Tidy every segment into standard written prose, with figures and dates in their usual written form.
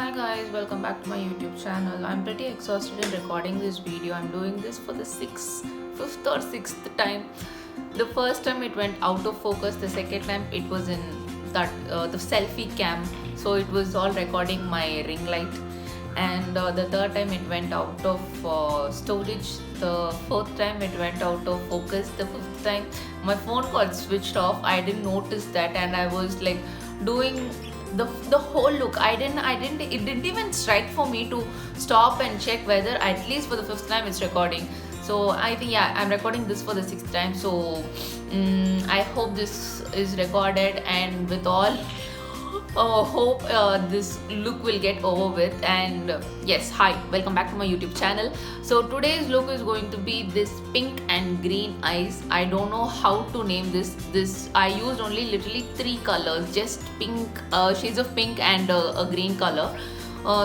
Hi guys, welcome back to my YouTube channel. I'm pretty exhausted in recording this video. I'm doing this for the fifth or sixth time. The first time it went out of focus. The second time it was in the selfie cam, so it was all recording my ring light. And the third time it went out of storage. The fourth time it went out of focus. The fifth time my phone got switched off. I didn't notice that, and I was like doing the whole look. It didn't even strike for me to stop and check whether at least for the fifth time it's recording. So I think, yeah, I'm recording this for the sixth time. So I hope this is recorded, and with all hope this look will get over with. And yes, hi, welcome back to my YouTube channel. So today's look is going to be this pink and green eyes. I don't know how to name this. I used only literally three colors, just pink, shades of pink and a green color.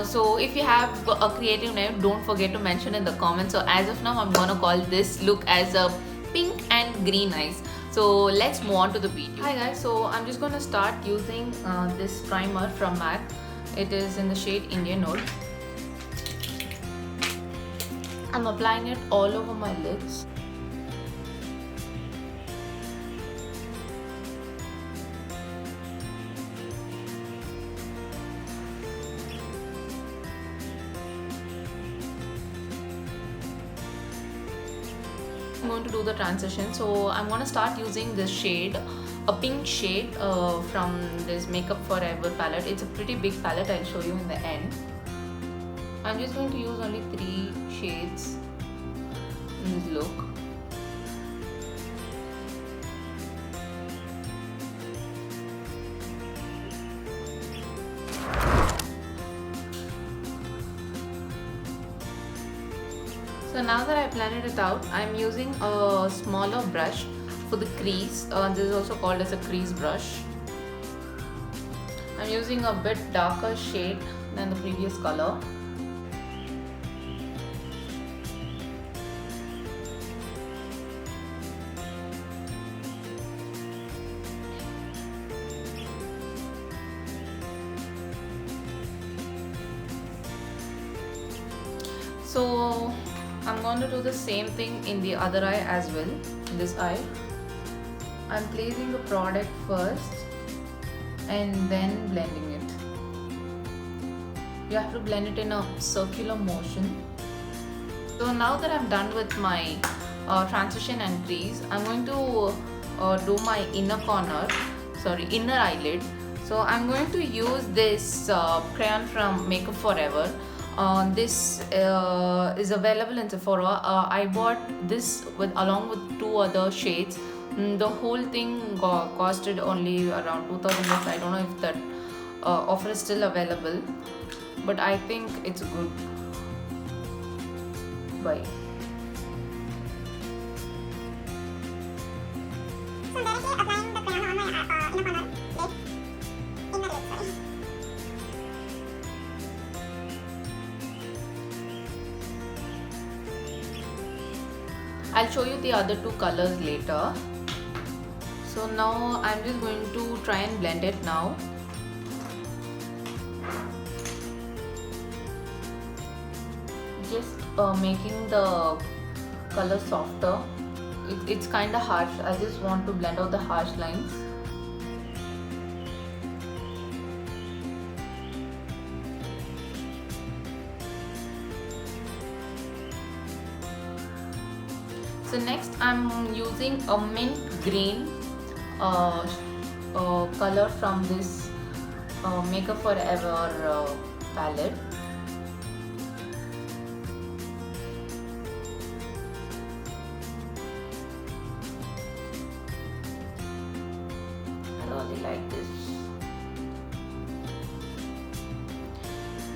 So if you have a creative name, don't forget to mention in the comments. So as of now, I'm gonna call this look as a pink and green eyes. So let's move on to the video. Hi guys, so I'm just gonna start using this primer from MAC. It is in the shade Indian Oud. I'm applying it all over my lids. I'm going to do the transition, so I'm going to start using this shade, a pink shade from this Makeup Forever palette. It's a pretty big palette. I'll show you in the end. I'm just going to use only 3 shades in this look. So now that I blended it out, I'm using a smaller brush for the crease. This is also called as a crease brush. I'm using a bit darker shade than the previous color. So I'm going to do the same thing in the other eye as well, in this eye. I'm placing the product first and then blending it. You have to blend it in a circular motion. So now that I'm done with my transition and crease, I'm going to do my inner eyelid. So I'm going to use this crayon from Makeup Forever. This is available in Sephora. I bought this along with 2 other shades. The whole thing costed only around 2000 bucks. I don't know if that offer is still available, but I think it's a good buy. So directly applying the crayon on my inner corner lid, inner lid, sorry. I'll show you the other 2 colors later. So now I'm just going to try and blend it now. Just making the color softer. It's kind of harsh. I just want to blend out the harsh lines. So next I'm using a mint green color from this Makeup Forever palette. I really like this.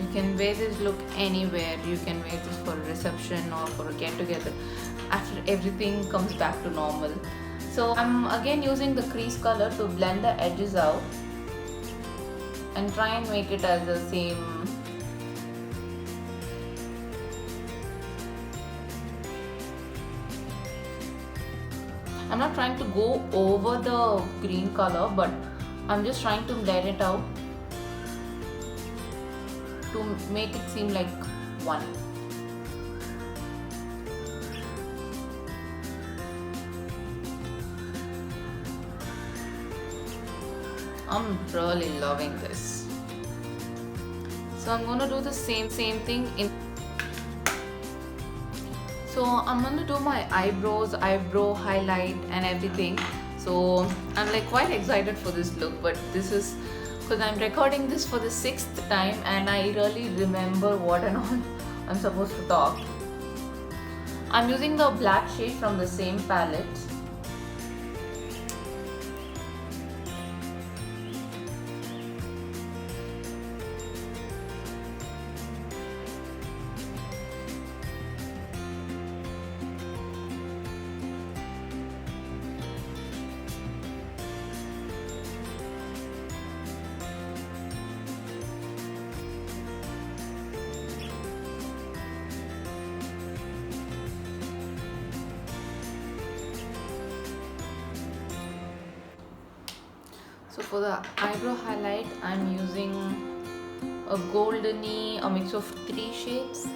You can wear this look anywhere. You can wear this for a reception or for a get together after everything comes back to normal. So I'm again using the crease color to blend the edges out and try and make it as the same. I'm not trying to go over the green color, but I'm just trying to blend it out. to make it seem like one. I'm really loving this. So I'm gonna do the same thing in. So I'm gonna do my eyebrows, eyebrow highlight and everything. So I'm like quite excited for this look, but this is because I'm recording this for the 6th time and I really remember what and all I'm supposed to talk. I'm using the black shade from the same palette. So for the eyebrow highlight, I'm using a goldeny, a mix of 3 shades.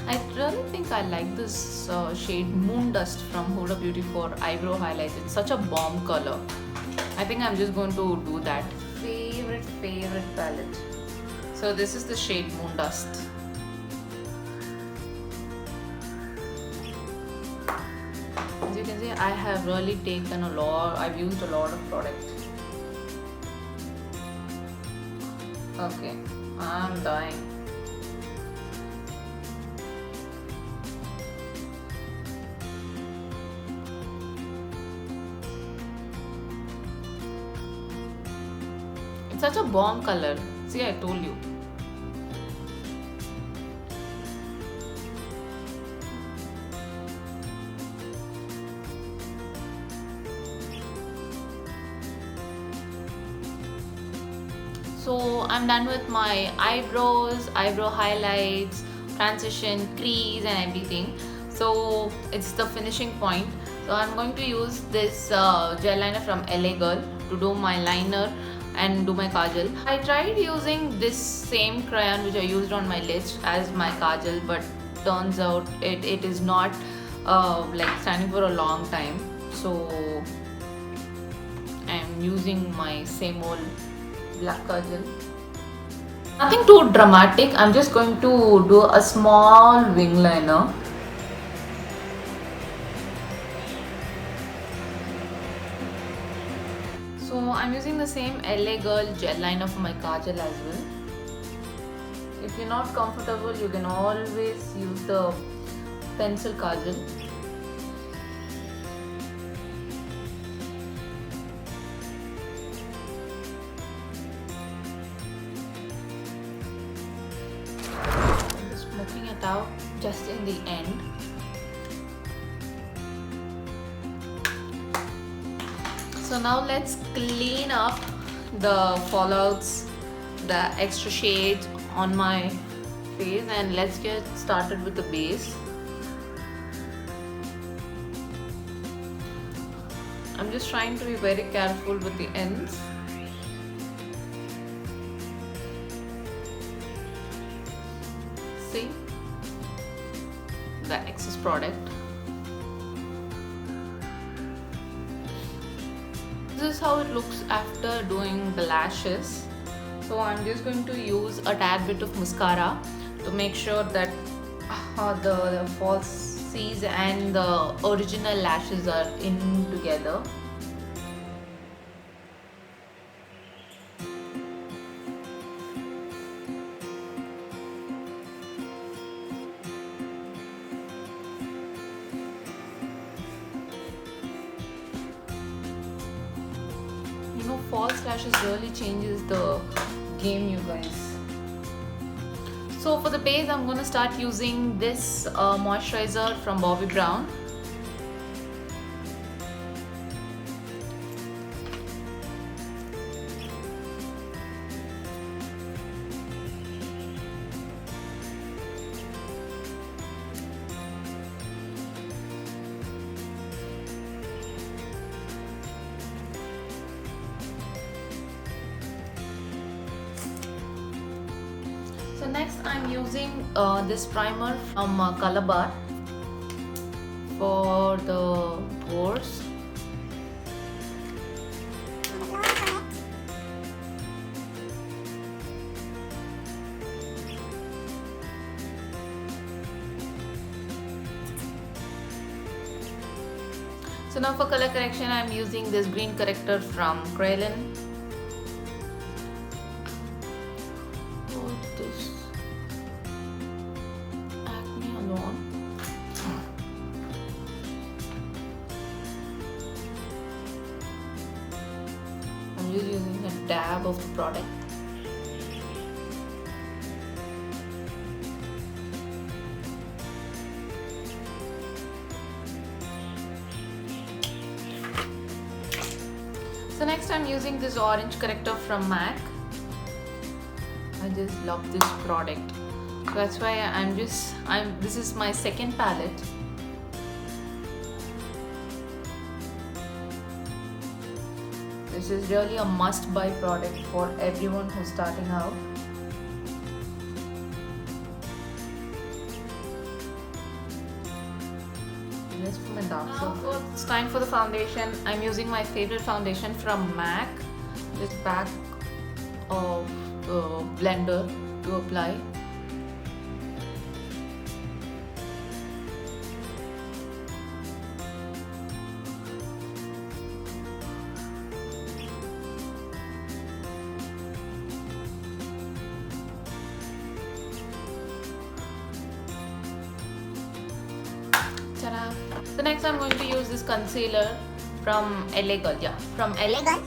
I really think I like this shade Moon Dust from Huda Beauty for eyebrow highlights. It's such a bomb color. I think I'm just going to do that. Favorite palette. So this is the shade Moon Dust. As you can see, I have really taken I've used a lot of product. Okay, I'm dying. It's such a bomb color. See, I told you. So I'm done with my eyebrows, eyebrow highlights, transition, crease and everything. So it's the finishing point. So I'm going to use this gel liner from LA Girl to do my liner and do my kajal. I tried using this same crayon which I used on my lids as my kajal, but turns out it is not like standing for a long time. So I'm using my same old black kajal. Nothing too dramatic. I'm just going to do a small wing liner. So I'm using the same LA Girl gel liner for my kajal as well. If you're not comfortable, you can always use the pencil kajal. Smoking it out just in the end. So now let's clean up the fallouts, the extra shades on my face, and let's get started with the base. I'm just trying to be very careful with the ends. See the excess product. This is how it looks after doing the lashes. So I'm just going to use a tad bit of mascara to make sure that the falsies and the original lashes are in together. You know, false lashes really changes the game, you guys. So for the base, I'm going to start using this moisturizer from Bobbi Brown. So next I'm using this primer from Color Bar for the pores. So now for color correction, I'm using this green corrector from Kryolan. For this acne alone. I'm just using a dab of the product. So next I'm using this orange corrector from MAC. I just love this product. So that's why this is my second palette. This is really a must buy product for everyone who's starting out. For my dark circles. It's time for the foundation. I'm using my favorite foundation from MAC, this back of the blender to apply. Ta-da. So next I'm going to use this concealer from LA Girl. Yeah, from LA Girl.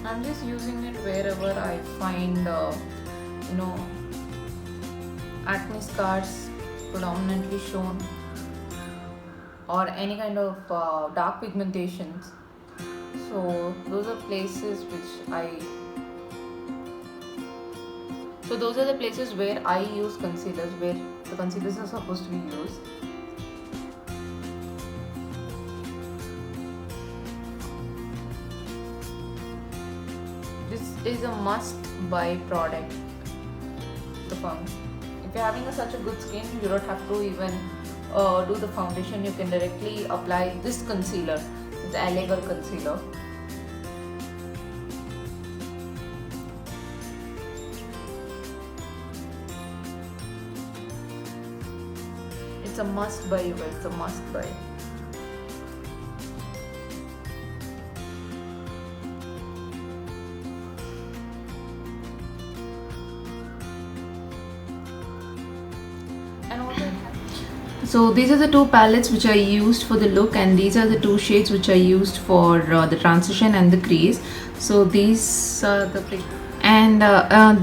I'm just using it wherever I find acne scars predominantly shown, or any kind of dark pigmentations. So those are places where I use concealers, where the concealers are supposed to be used. This is a must buy product. If you're having such a good skin, you don't have to even do the foundation. You can directly apply this concealer, the LA Girl concealer. It's a must buy, it's a must buy. So these are the two palettes which I used for the look, and these are the two shades which I used for the transition and the crease. So these are the and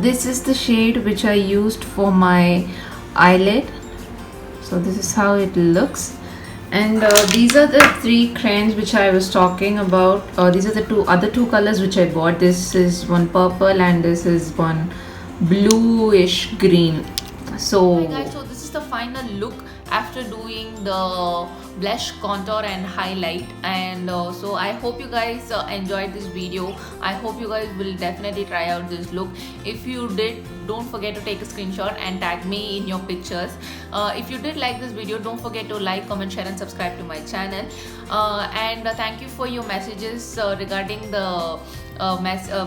this is the shade which I used for my eyelid. So this is how it looks. And these are the three crayons which I was talking about. These are the other two colors which I bought. This is one purple and this is one bluish green. So hi guys, so this is the final look after doing the blush, contour and highlight. And so I hope you guys enjoyed this video. I hope you guys will definitely try out this look. If you did, don't forget to take a screenshot and tag me in your pictures. If you did like this video, don't forget to like, comment, share and subscribe to my channel. And thank you for your messages regarding the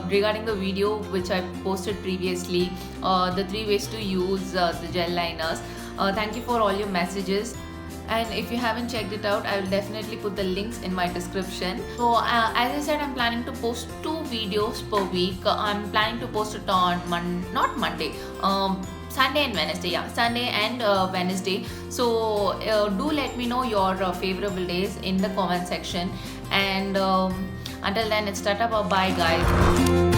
regarding the video which I posted previously, the 3 ways to use the gel liners. Thank you for all your messages, and if you haven't checked it out, I will definitely put the links in my description. So as I said, I'm planning to post 2 videos per week. I'm planning to post it on Sunday and Wednesday. Yeah, Sunday and Wednesday. So do let me know your favorable days in the comment section. And until then, it's tata, bye guys.